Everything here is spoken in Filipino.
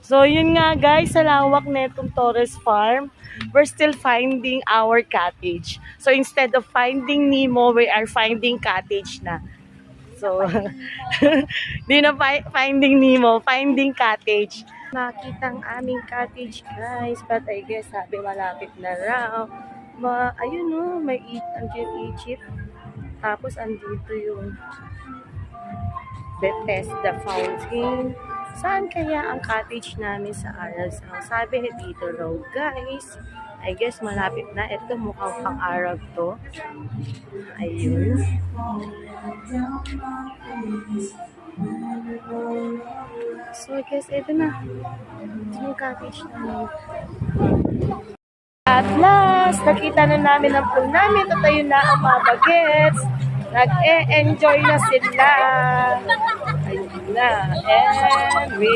So, yun nga guys, sa lawak netong Torres Farm, we're still finding our cottage. So, instead of finding Nemo, we are finding cottage na. So, di na finding Nemo, finding cottage. Makita ang aming cottage guys, but I guess sabi malapit na raw. Ayun o, may Egypt. Tapos andito yung Bethesda Fountain. Saan kaya ang cottage namin sa Arabs? Ang sabi ni dito raw, guys. I guess malapit na. Ito mukhang pang Arab to. Ayun. So, I guess ito na. Ito yung cottage namin. At last, nakita na namin ang pool namin. Tatayo na ang mga bagets. Nag-e-enjoy na sila. Ayun na. And we